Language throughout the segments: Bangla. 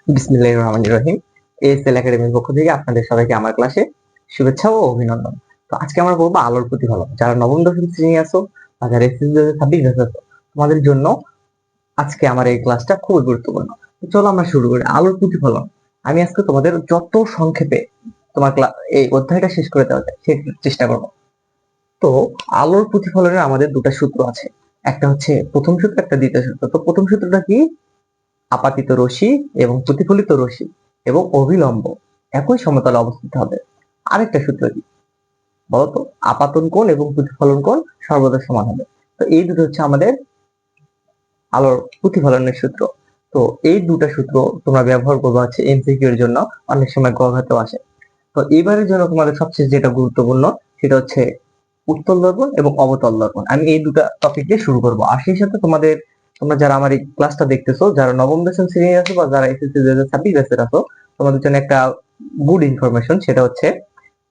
বিসমিল্লাহির রহমানির রহিম। এএসএল একাডেমির পক্ষ থেকে আপনাদের সবাইকে আমার ক্লাসে শুভেচ্ছা ও অভিনন্দন। তো আজকে আমরা বলবো আলোর প্রতিফলন। যারা নবম দশম শ্রেণী আছো বা যারা এসএসসি 2026 ব্যাচে আছো, তোমাদের জন্য আজকে আমার এই ক্লাসটা খুবই গুরুত্বপূর্ণ। তো চলো আমরা শুরু করি। আলোর প্রতিফলন। আমি আজকে তোমাদের যত সংক্ষেপে তোমার এই অধ্যায়টা শেষ করে দেওয়া যায় সেই চেষ্টা করবো। তো আলোর প্রতিফলনের আমাদের দুটো সূত্র আছে, একটা হচ্ছে প্রথম সূত্র, একটা দ্বিতীয় সূত্র। তো প্রথম সূত্রটা কি? আপাতিত রশ্মি এবং প্রতিফলিত রশ্মি এবং অভিলম্ব একই সমতলে অবস্থিত হবে। আরেকটা সূত্র কি বলতো? আপাতন কোণ এবং প্রতিফলন কোণ সর্বদা সমান হবে। তো এই দুটো হচ্ছে আমাদের আলোর প্রতিফলনের সূত্র। তো এই দুটো সূত্র তোমরা ব্যবহার করবে হচ্ছে এমসিকিউ এর জন্য, অনেক সময় গঘাতেও আসে। তো এবারের জন্য তোমাদের সবচেয়ে যেটা গুরুত্বপূর্ণ সেটা হচ্ছে উত্তল দর্পণ এবং অবতল দর্পণ। আমি এই দুটো টপিক দিয়ে শুরু করব। আর সেই সাথে তোমরা যারা আমার এই ক্লাসটা দেখতেছো, যারা নবম দশম শ্রেণীর আছো বা যারা এসএসসি 2026 ব্যাচের আছো, তোমাদের জন্য একটা গুড ইনফরমেশন। সেটা হচ্ছে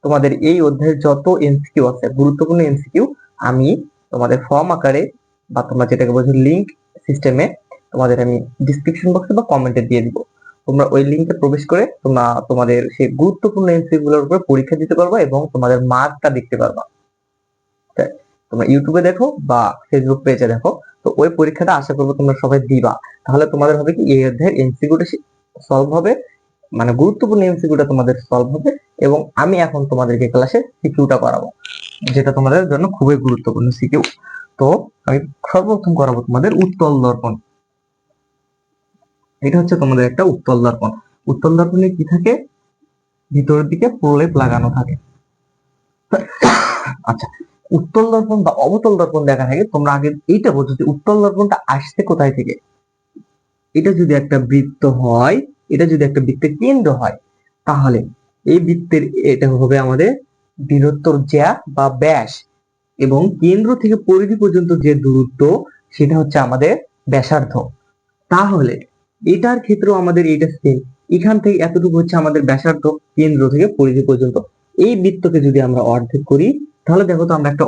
তোমাদের এই অধ্যায়ের যত এমসিকিউ আছে, গুরুত্বপূর্ণ এমসিকিউ, আমি তোমাদের ফর্ম আকারে বা তোমরা যেটাকে বলছো লিংক সিস্টেমে তোমাদের আমি ডিসক্রিপশন বক্সে বা কমেন্টে দিয়ে দিব। তোমরা ওই লিংকে প্রবেশ করে তোমরা তোমাদের সেই গুরুত্বপূর্ণ এমসিকিউ গুলোর উপর পরীক্ষা দিতে পারবা এবং তোমাদের মার্কটা দেখতে পারবা। তোমরা ইউটিউবে দেখো বা ফেসবুক পেজে দেখো। তো ওই পরীক্ষাটা আশা করবো তোমরা সবাই দিবা। তাহলে তোমাদের হবে কি, এই অধ্যায়ের এমসিকিউটা সলভ হবে, মানে গুরুত্বপূর্ণ এমসিকিউটা তোমাদের সলভ হবে। এবং আমি এখন তোমাদেরকে ক্লাসে সিকিউটা করাবো, যেটা তোমাদের জন্য খুবই গুরুত্বপূর্ণ সিকিউ। তো আমি সর্বপ্রথম করাবো তোমাদের উত্তল দর্পণ। এটা হচ্ছে তোমাদের একটা উত্তল দর্পণ। উত্তল দর্পণে কি থাকে? ভিতরের দিকে প্রলেপ লাগানো থাকে। আচ্ছা, উত্তল দর্পণ বা অবতল দর্পণ দেখার আগে তোমরা আগে এইটা বোঝো যে উত্তল দর্পণটা আসছে কোথায় থেকে। এটা যদি একটা বৃত্ত হয়, এটা যদি একটা বৃত্তের কেন্দ্র হয়, তাহলে এই বৃত্তের এটা হবে আমাদের বৃহত্তর জ্যা বা ব্যাস, এবং কেন্দ্র থেকে পরিধি পর্যন্ত যে দূরত্ব সেটা হচ্ছে আমাদের ব্যাসার্ধ। তাহলে এটার ক্ষেত্রেও আমাদের এটা সেম। এখান থেকে এতটুকু হচ্ছে আমাদের ব্যাসার্ধ, কেন্দ্র থেকে পরিধি পর্যন্ত। এই বৃত্তকে যদি আমরা অর্ধেক করি, তাহলে দেখো তো আমরা একটা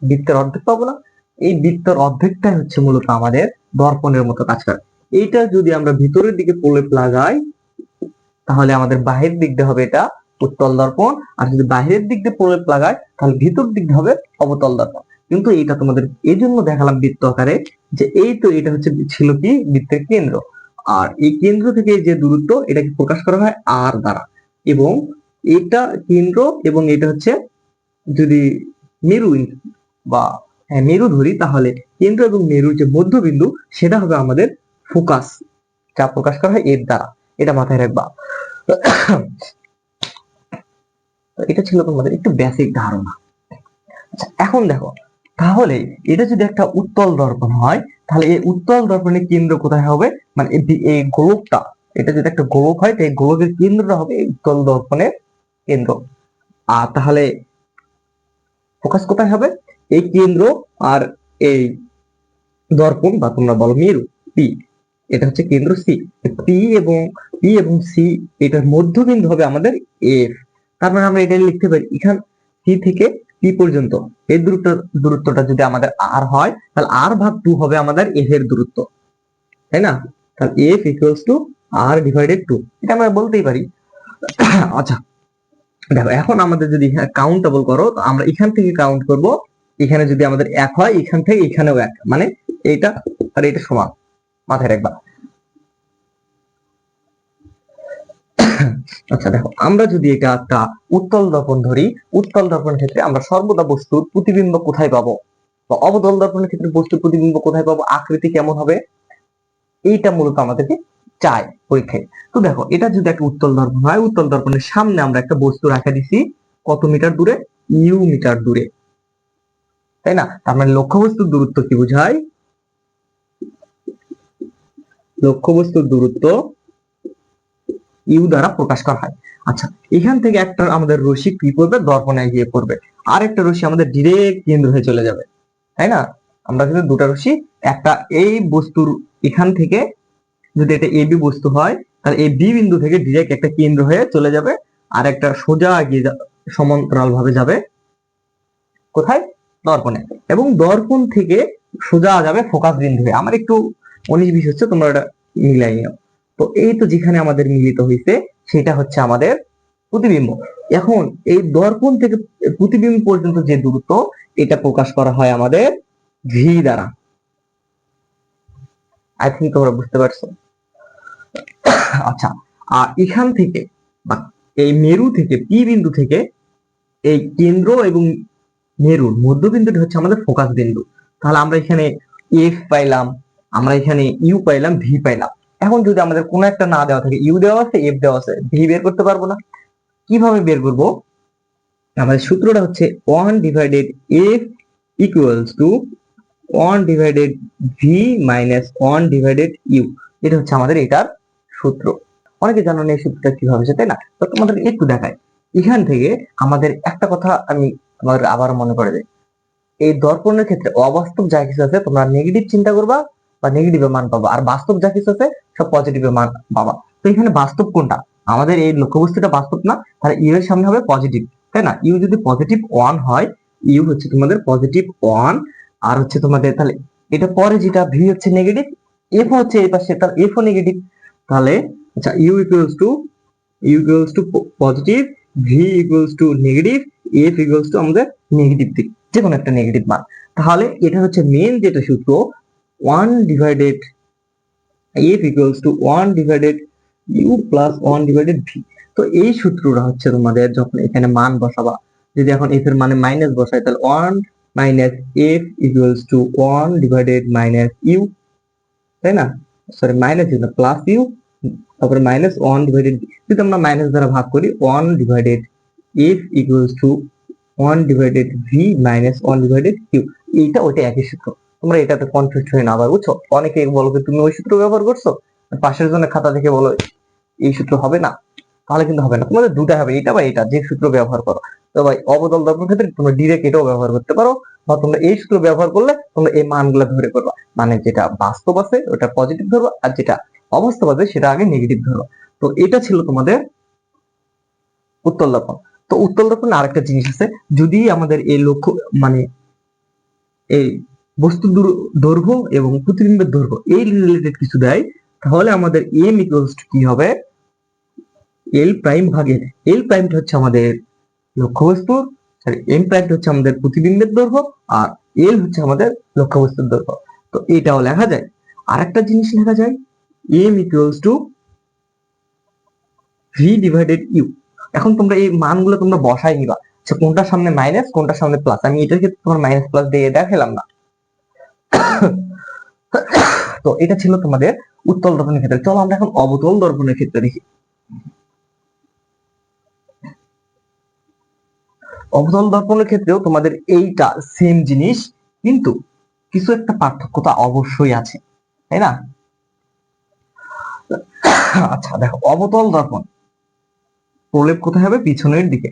বৃত্তের অর্ধেক পাবো না? এই বৃত্তের অর্ধেকটাই হচ্ছে মূলত আমাদের দর্পণের মতো কাজ করে। এইটা যদি আমরা ভিতরের দিকে প্রলেপ লাগাই, তাহলে আমাদের বাহির দিক দিয়ে হবে এটা উত্তল দর্পণ। আর যদি বাহিরের দিক দিয়ে প্রলেপ লাগাই, তাহলে ভিতর দিক দিয়ে হবে অবতল দর্পণ। কিন্তু এটা তোমাদের এই জন্য দেখালাম বৃত্ত আকারে, যে এই তো এটা হচ্ছে ছিল কি বৃত্তের কেন্দ্র। আর এই কেন্দ্র থেকে যে দূরত্ব, এটাকে প্রকাশ করা হয় আর দ্বারা। এবং এটা কেন্দ্র এবং এটা হচ্ছে, যদি মেরু বা মেরু ধরি, তাহলে কেন্দ্র এবং মেরুর যে মধ্যবিন্দু সেটা হবে আমাদের ফোকাস, যা প্রকাশ করা হয় এর দ্বারা। এটা মাথায় রাখবা। এটা ছিল তোমাদের একটু বেসিক ধারণা। আচ্ছা, এখন দেখো, তাহলে এটা যদি একটা উত্তল দর্পণ হয়, তাহলে এই উত্তল দর্পণের কেন্দ্র কোথায় হবে? মানে এই গোলকটা, এটা যদি একটা গোলক হয়, তাই গোলকের কেন্দ্রটা হবে এই উত্তল দর্পণের কেন্দ্র। আর তাহলে ফোকাস কোথায় হবে? এই কেন্দ্র আর এই দর্পণ বা তোমরা বলো মেরু পি, এটা হচ্ছে কেন্দ্র সি। পি এবং সি, এটার মধ্যবিন্দু হবে আমাদের এফ। তার মানে আমরা এটা লিখতে পারি, এখান সি থেকে পি পর্যন্ত এই দূরত্বটা যদি আমাদের আর হয়, তাহলে আর ভাগ 2 হবে আমাদের এফ এর দূরত্ব, তাই না? তাহলে F equals to R divided 2, এটা আমরা বলতেই পারি। আচ্ছা, দেখো এখন আমাদের যদি কাউন্টেবল করো, তো আমরা এখান থেকে কাউন্ট করব। এখানে যদি আমাদের 1 হয়, এখান থেকে এখানেও 1, মানে এইটা আর এটা সমান, মাথায় রাখবা। আচ্ছা দেখো, আমরা যদি এটা একটা উত্তল দর্পণ ধরি, উত্তল দর্পণের ক্ষেত্রে আমরা সর্বদা বস্তুর প্রতিবিম্ব কোথায় পাবো, বা অবতল দর্পণের ক্ষেত্রে বস্তুর প্রতিবিম্ব কোথায় পাবো, আকৃতি কেমন হবে, এইটা মূলত আমাদেরকে চাই পরীক্ষায়। তো দেখো, এটা যদি একটা উত্তল দর্পণ হয়, উত্তল দর্পণের সামনে আমরা একটা বস্তু রাখা দিছি কত মিটার দূরে? ইউ মিটার দূরে, তাই না? তার মানে লক্ষ্যবস্তুর দূরত্ব কি বোঝায়? লক্ষ্যবস্তুর দূরত্ব ইউ দ্বারা প্রকাশ করা হয়। আচ্ছা, এখান থেকে একটা আমাদের রশ্মি কি করবে? দর্পণে গিয়ে পড়বে। আর একটা রশ্মি আমাদের ডিরেক্ট কেন্দ্র হয়ে চলে যাবে, তাই না? আমরা কিন্তু দুটা রশ্মি, একটা এই বস্তুর এখান থেকে, যদি এটা এবি বস্তু হয়, তাহলে এই বি বিন্দু থেকে ডিরেক্ট একটা কেন্দ্র হয়ে চলে যাবে, আর একটা সোজা গিয়ে সমান্তরাল ভাবে যাবে কোথায়? দর্পণে। এবং দর্পণ থেকে সোজা যাবে ফোকাস বিন্দু হয়ে। আমার একটু 19-20 হচ্ছে, তোমরা এটা মিলাই নিও। তো এই তো যেখানে আমাদের মিলিত হয়েছে সেটা হচ্ছে আমাদের প্রতিবিম্ব। এখন এই দর্পণ থেকে প্রতিবিম্ব পর্যন্ত যে দূরত্ব, এটা প্রকাশ করা হয় আমাদের ভি দ্বারা। আই থিঙ্ক তোমরা বুঝতে পারছো। আচ্ছা, আর এখান থেকে বা এই মেরু থেকে পি বিন্দু থেকে এই কেন্দ্র এবং মেরুর মধ্যবিন্দুটা হচ্ছে আমাদের ফোকাস বিন্দু। তাহলে আমরা এখানে এফ পাইলাম, আমরা এখানে ইউ পাইলাম, ভি পাইলাম। এখন যদি আমাদের কোনো একটা না দেওয়া থাকে, ইউ দেওয়া আছে, এফ দেওয়া আছে, ভি বের করতে পারবো না। কিভাবে বের করব? আমাদের সূত্রটা হচ্ছে 1 divided F equals to 1 divided V minus 1 divided U. এটা হচ্ছে আমাদের এটার সূত্র। অনেকে জানো না এই সূত্রটা কিভাবে, তাই না? তো তোমাদের একটু দেখাই। এখান থেকে আমাদের একটা কথা আমি তোমাদের আবার মনে করে দেই। এই দর্পণের ক্ষেত্রে অবাস্তব যা কিছু আছে তোমরা নেগেটিভ চিন্তা করবা বা নেগেটিভে মান পাবা, আর বাস্তব যা কিছু আছে সব পজিটিভে মান পাবা। তো এখানে বাস্তব কোনটা? আমাদের এই লক্ষ্যবস্তুটা বাস্তব না, তাহলে ইউ এর সামনে হবে পজিটিভ, তাই না? ইউ যদি পজিটিভ 1 হয়, ইউ হচ্ছে তোমাদের পজিটিভ 1, আর হচ্ছে তোমাদের তাহলে এটা পরে যেটা ভি হচ্ছে নেগেটিভ, এফ হচ্ছে এই পাশে, তার এফ ও নেগেটিভ। তাহলে আচ্ছা, U equals to positive, V equals to negative, F equals to আমাদের নেগেটিভ দিক, যে কোনো একটা নেগেটিভ মান। তাহলে এটা হচ্ছে মেন যেটা সূত্র, 1 divided F equals to 1 divided U plus 1 divided V. তো এই সূত্রটা হচ্ছে তোমাদের যখন এখানে মান বসাবা, যদি এখন এফ এর মানে মাইনাস বসাই, তাহলে 1 minus F equals to 1 divided minus U, তাই না? সরি, মাইনাস ইউ না, প্লাস ইউ, তারপরে মাইনাস 1 ডিভাইডেড, যদি আমরা মাইনাস দ্বারা ভাগ করি, 1 divided F equals to 1 divided V minus 1 divided Q. এইটা ওইটা একই সূত্র, তোমরা এটাতে কনফিউজ হয়ে না আবার, বুঝছো? অনেকে বলো যে তুমি ওই সূত্র ব্যবহার করছো, পাশের জনের খাতা থেকে বলো এই সূত্র হবে না, তাহলে কিন্তু হবে না। তোমাদের দুটা হবে, এটা বা এটা, যে সূত্র ব্যবহার করো। তো ভাই অবতল দর্পণ ক্ষেত্রে তোমরা ডিরেক্ট এটাও ব্যবহার করতে পারো, বা তোমরা এই সূত্র ব্যবহার করলে তোমরা এই মানগুলো ধরে করবা, মানে যেটা বাস্তব আছে ওটা পজিটিভ ধরবা, আর যেটা অবাস্তব আছে সেটা আগে নেগেটিভ ধরবা। তো এটা ছিল তোমাদের উত্তল দর্পণ। তো উত্তল দর্পণে আরেকটা জিনিস আছে, যদি আমাদের এই লক্ষ্য মানে এই বস্তুর দৈর্ঘ্য এবং প্রতিবিম্বের দৈর্ঘ্য এই রিলেটেড কিছু দেয়, তাহলে আমাদের এম ইকুয়ালস টু কি হবে? এল প্রাইম ভাগের এল প্রাইমটা হচ্ছে আমাদের লক্ষ্যবস্তুর, এম প্রাইমটা হচ্ছে আমাদের প্রতিবিম্বের দৈর্ঘ্য, আর এল হচ্ছে আমাদের লক্ষ্যবস্তুর দৈর্ঘ্য। তো এটাও লেখা যায়। আর একটা জিনিস লেখা যায়, M equals to V divided U. এখন তোমরা এই মানগুলো তোমরা বসাই নিবা, আচ্ছা কোনটার সামনে মাইনাস কোনটার সামনে প্লাস। আমি এটার ক্ষেত্রে তোমার মাইনাস প্লাস দিয়ে দেখালাম না। তো এটা ছিল তোমাদের উত্তল দর্পণের ক্ষেত্রে। চলো আমরা এখন অবতল দর্পণের ক্ষেত্রে দেখি। অবতল দর্পণের ক্ষেত্রেও তোমাদের এইটা সেম জিনিস, কিন্তু কিছু একটা পার্থক্যতা অবশ্যই আছে, তাই না? আচ্ছা দেখো, অবতল দর্পণ প্রলেপ কোথায় হবে? পিছনের দিকে।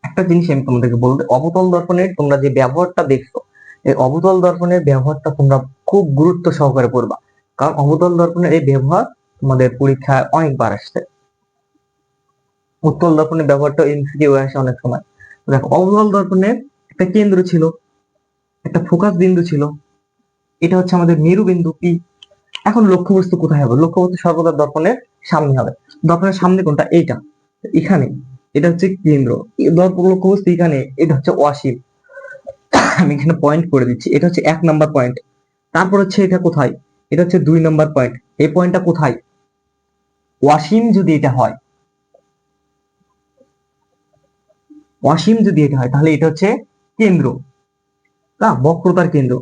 একটা জিনিস আমি তোমাদেরকে বলতে, অবতল দর্পণের তোমরা যে ব্যবহারটা দেখছো, এই অবতল দর্পণের ব্যবহারটা তোমরা খুব গুরুত্ব সহকারে পড়বা, কারণ অবতল দর্পণের এই ব্যবহার তোমাদের পরীক্ষায় অনেকবার আসছে। উত্তল দর্পণের ব্যবহারটা এমসিকিউ আসে অনেক সময়। দেখো, অবতল দর্পণের একটা কেন্দ্র ছিল, একটা ফোকাস বিন্দু ছিল, এটা হচ্ছে আমাদের মেরু বিন্দু পি। এখন লক্ষ্যবস্তু কোথায় হবে? লক্ষ্যবস্তু সর্বদা দর্পণের সামনে হবে। দর্পণের সামনে কোনটা? এইটা, এখানে। এটা হচ্ছে কেন্দ্র, দর্পণ লক্ষ্যবস্তু এখানে, এটা হচ্ছে অসীম। আমি এখানে পয়েন্ট করে দিচ্ছি, এটা হচ্ছে 1 নাম্বার পয়েন্ট। তারপর হচ্ছে এটা কোথায়? এটা হচ্ছে 2 নাম্বার পয়েন্ট। এই পয়েন্টটা কোথায়? অসীম যদি এটা হয়, অসীম যদি এটা হয়, তাহলে এটা হচ্ছে কেন্দ্র, না বক্রতার কেন্দ্র।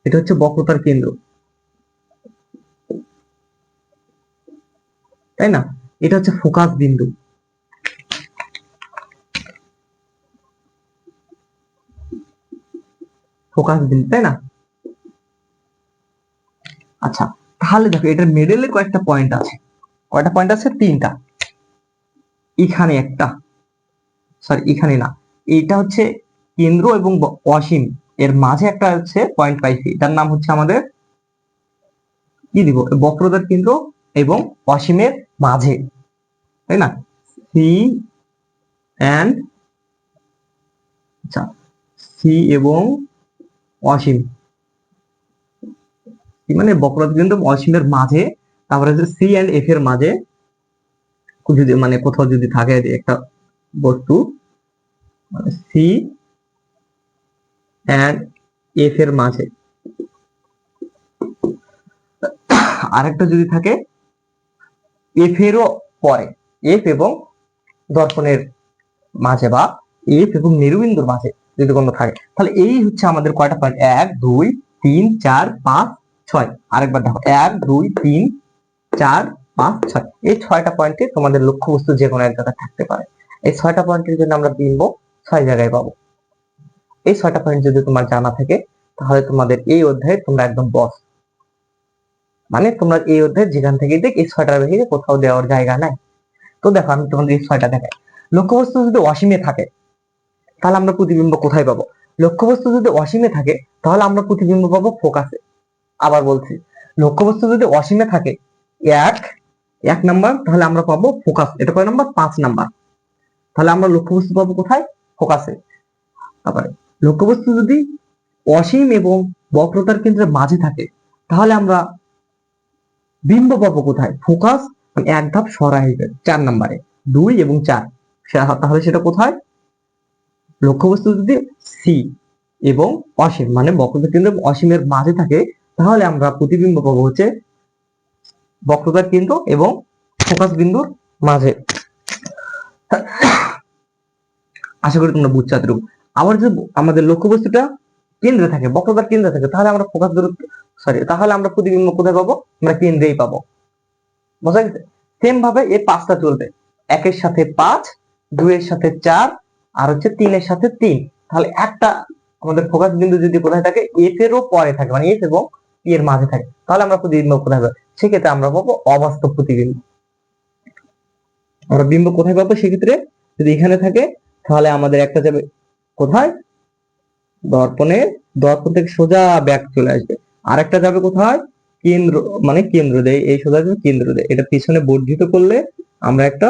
এটা হচ্ছে বক্রতার কেন্দ্র, তাই না? এটা হচ্ছে ফোকাস বিন্দু, ফোকাস বিন্দু, তাই না? আচ্ছা, তাহলে দেখো এটার মিডলে কয়েকটা পয়েন্ট আছে। কয়টা পয়েন্ট আছে? 3টা। এখানে একটা, সরি এখানে না, এটা হচ্ছে কেন্দ্র এবং অসীম এর মাঝে একটা হচ্ছে পয়েন্ট পাইছি, এটার নাম হচ্ছে আমাদের কি দিব? বক্রতার কেন্দ্র এবং অসীমের মাঝে, তাই না? সি এন্ড, আচ্ছা, সি এবং অসীম, কি মানে বক্রতা কিন্তু অসীমের মাঝে, তারপরে হচ্ছে সি এন্ড এফ এর মাঝে যদি মানে কোথাও যদি থাকে একটা বস্তু মানে সি এন্ড এফ এর মাঝে, আরেকটা যদি থাকে এফ এরও পরে, এফ এবং দর্পণের মাঝে বা এফ এবং মেরুবিন্দুর মাঝে যদি কোনো থাকে, তাহলে এই হচ্ছে আমাদের কয়টা পয়েন্ট, 1 2 3 4 5 6। আরেকবার দেখো 1 2 3 4 5 6, এই 6টা পয়েন্টে তোমাদের লক্ষ্যবস্তু যে কোনো এক জায়গায় থাকতে পারে। এই 6টা পয়েন্টের জন্য আমরা বিম্ব 6 জায়গায় পাবো। এই 6টা পয়েন্ট যদি তোমার জানা থাকে তাহলে তোমাদের এই অধ্যায়ে তোমরা একদম বস, মানে তোমরা এই অধ্যায়ে যেখান থেকে দেখ এই 6টার বাইরে কোথাও দেওয়ার জায়গা নাই। তো দেখো আমি তোমাদের এই 6টা দেখাই। লক্ষ্যবস্তু যদি অসীমে থাকে তাহলে আমরা প্রতিবিম্ব কোথায় পাবো? লক্ষ্যবস্তু যদি অসীমে থাকে তাহলে আমরা প্রতিবিম্ব পাবো ফোকাসে। আবার বলছি, লক্ষ্যবস্তু যদি অসীমে থাকে এক নাম্বার, তাহলে আমরা পাবো ফোকাস। এটা কয় নাম্বার? 5 নাম্বার। তাহলে আমরা লক্ষ্যবস্তু পাবো কোথায়? ফোকাসে। তারপরে লক্ষ্যবস্তু যদি অসীম এবং বক্রতার কেন্দ্রের মাঝে থাকে তাহলে আমরা বিম্ব পাবো কোথায়? ফোকাস এক ধাপ সরাই 4 নাম্বারে, 2 এবং 4। তাহলে সেটা কোথায়? লক্ষ্যবস্তু যদি সি এবং অসীম মানে বক্রতার কেন্দ্র অসীমের মাঝে থাকে তাহলে আমরা প্রতিবিম্ব পাবো হচ্ছে বক্রতার কেন্দ্র এবং ফোকাস বিন্দুর মাঝে। আশা করি তোমরা বুঝছো এতটুকু। আবার যদি আমাদের লক্ষ্যবস্তুটা কেন্দ্রে থাকে, বক্রতার কেন্দ্রে থাকে, তাহলে আমরা ফোকাস দূরত্ব তাহলে আমরা প্রতিবিম্ব কোথায় পাবো? আমরা কেন্দ্রেই পাবো। বোঝা গেছে? সেম ভাবে এই 5টা চলবে, 1 এর সাথে 5, 2 এর সাথে 4, আর হচ্ছে 3 এর সাথে 3। তাহলে একটা আমাদের ফোকাস বিন্দু যদি কোথায় থাকে? এফ এরও পরে থাকে, মানে এফ এবং পি এর মাঝে থাকে, তাহলে আমরা প্রতিবিম্ব কোথায় পাবো? সেক্ষেত্রে আমরা পাবো অবাস্তব প্রতিবিম্ব। আমরা বিম্ব কোথায় পাবো সেক্ষেত্রে? যদি এখানে থাকে তাহলে আমাদের একটা যাবে কোথায়? দর্পণ থেকে সোজা ব্যাক চলে আসবে। আর একটা যাবে কোথায়? কেন্দ্র, মানে কেন্দ্র দেয়, এই সোজা যাবে কেন্দ্র দেয়, এটা পিছনে বর্ধিত করলে আমরা একটা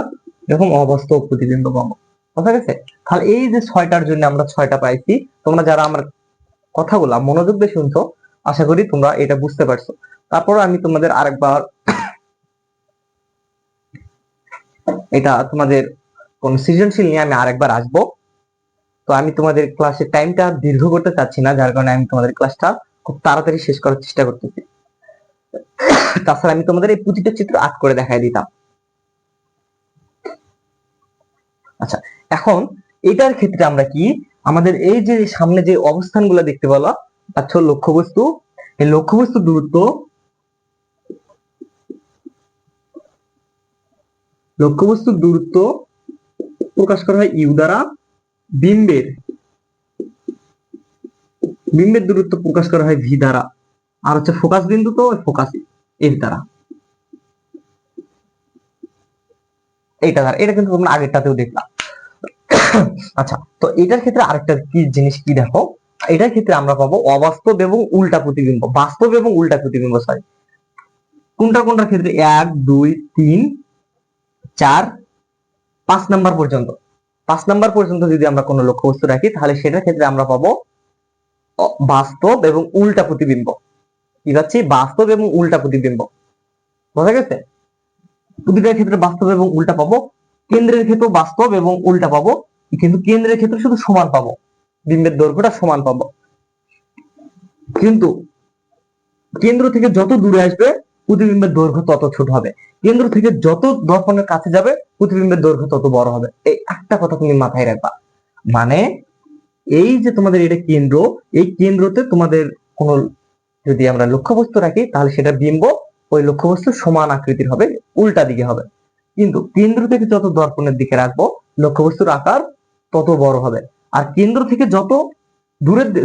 এরকম অবাস্তব প্রতিবিম্ব পাবো। বুঝা গেছে? তাহলে এই যে 6টার জন্য আমরা 6টা পাইছি। তোমরা যারা আমার কথাগুলা মনোযোগ দিয়ে শুনছো আশা করি তোমরা এটা বুঝতে পারছো। তারপর আমি তোমাদের আরেকবার এটা তোমাদের কোন সৃজনশীল নিয়ে আমি আরেকবার আসবো। তো আমি তোমাদের ক্লাসের টাইমটা দীর্ঘ করতে চাচ্ছি না, যার কারণে আমি তোমাদের ক্লাসটা খুব তাড়াতাড়ি শেষ করার চেষ্টা করতেছি। তাছাড়া আমি তোমাদের এই প্রতিটা চিত্র আঁক করে দেখাই দিতাম। আচ্ছা, এখন এটার ক্ষেত্রে আমরা কি আমাদের এই যে সামনে যে অবস্থানগুলো দেখতে পেলাম, আচ্ছা লক্ষ্যবস্তু, এই লক্ষ্যবস্তুর দূরত্ব প্রকাশ করা হয় ইউ দ্বারা, বিম্বের দূরত্ব প্রকাশ করা হয় ভি দ্বারা, আর হচ্ছে ফোকাস বিন্দু তো ফোকাস এর দ্বারা। এইটা দ্বারা, এটা কিন্তু তোমরা আগেরটাতেও দেখলাম। আচ্ছা, তো এটার ক্ষেত্রে আরেকটা কি জিনিস কি দেখো, এটার ক্ষেত্রে আমরা পাবো অবাস্তব এবং উল্টা প্রতিবিম্ব, বাস্তব এবং উল্টা প্রতিবিম্ব। সরি, কোনটার ক্ষেত্রে? 1 2 3 4 5 নাম্বার পর্যন্ত, 5 নাম্বার পর্যন্ত যদি আমরা কোনো লক্ষ্যবস্তু রাখি তাহলে সেটার ক্ষেত্রে আমরা পাবো বাস্তব এবং উল্টা প্রতিবিম্ব। কি পাচ্ছি? বাস্তব এবং উল্টা প্রতিবিম্ব। বোঝা গেছে? প্রতিটার ক্ষেত্রে বাস্তব এবং উল্টা পাবো। কেন্দ্রের ক্ষেত্রে বাস্তব এবং উল্টা পাবো, কিন্তু কেন্দ্রের ক্ষেত্রে শুধু সমান পাবো, বিম্বের দৈর্ঘ্যটা সমান পাবো। কিন্তু কেন্দ্র থেকে যত দূরে আসবে প্রতিবিম্বের দৈর্ঘ্য তত ছোট হবে, কেন্দ্র থেকে যত দর্পণের কাছে যাবে প্রতিবিম্বের দৈর্ঘ্য তত বড় হবে। এই একটা কথা তুমি মাথায় রাখবা, মানে এই যে তোমাদের এটা কেন্দ্র, এই কেন্দ্রতে তোমাদের কোন যদি আমরা লক্ষ্যবস্তু রাখি তাহলে সেটা বিম্ব ওই লক্ষ্যবস্তুর সমান আকৃতির হবে, উল্টা দিকে হবে। কিন্তু কেন্দ্র থেকে যত দর্পণের দিকে রাখবো লক্ষ্যবস্তুর আকার তত বড় হবে। আর কেন্দ্র থেকে যত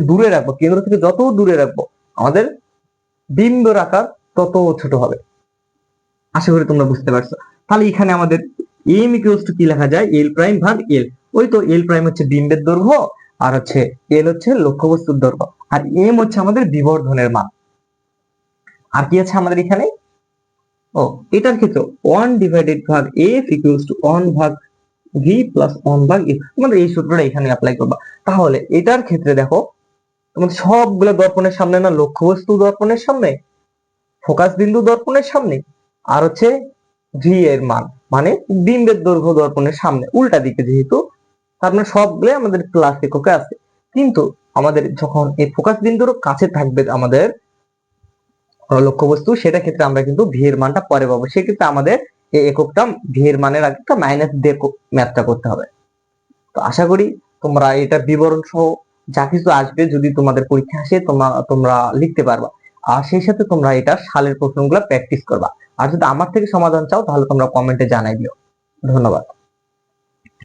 দূরে রাখবো, কেন্দ্র থেকে যত দূরে রাখবো আমাদের বিম্বের আকার তত ছোট হবে। আশা করি তোমরা বুঝতে পারছো। তাহলে এখানে আমাদের এম ইকুয়ালস টু কি লেখা যায়? এল প্রাইম ভাগ এল। ওই তো এল প্রাইম হচ্ছে বিম্বের দৈর্ঘ্য, আর হচ্ছে এল হচ্ছে লক্ষ্যবস্তুর দৈর্ঘ্য, আর এম হচ্ছে আমাদের বিবর্ধনের মান। আর কি আছে আমাদের এখানে? ও, এটার ক্ষেত্রে 1 ডিভাইডেড ভাগ এফ ইকুয়ালস টু 1 ভাগ ভি প্লাস 1 ভাগ এফ। তোমাদের এই সূত্রটা এখানে অ্যাপ্লাই করবা। তাহলে এটার ক্ষেত্রে দেখো তোমাদের সবগুলো দর্পণের সামনে না লক্ষ্যবস্তু দর্পণের সামনে, ফোকাস বিন্দু দর্পণের সামনে, আর হচ্ছে ভি এর মান মানে বিম্বের দৈর্ঘ্য দর্পণের সামনে, উল্টা দিকে যেহেতু, তার মানে সবগুলো আমাদের প্লাস এককে আছে। কিন্তু আমাদের যখন এই ফোকাস বিন্দুর কাছে থাকবে আমাদের লক্ষ্যবস্তু, সেটা ক্ষেত্রে আমরা কিন্তু ভি এর মানটা পরে পাবো। সেক্ষেত্রে আমাদের এই এককটা ভি এর মানের আগে একটা মাইনাস দিয়ে ম্যাথটা করতে হবে। তো আশা করি তোমরা এটার বিবরণ সহ যা কিছু আসবে যদি তোমাদের পরীক্ষা আসে তোমরা লিখতে পারবা। আর সেই সাথে তোমরা এটা সালের প্রশ্নগুলো প্র্যাকটিস করবা। আর যদি আমার থেকে সমাধান চাও তাহলে তোমরা কমেন্টে জানাই দিও। ধন্যবাদ।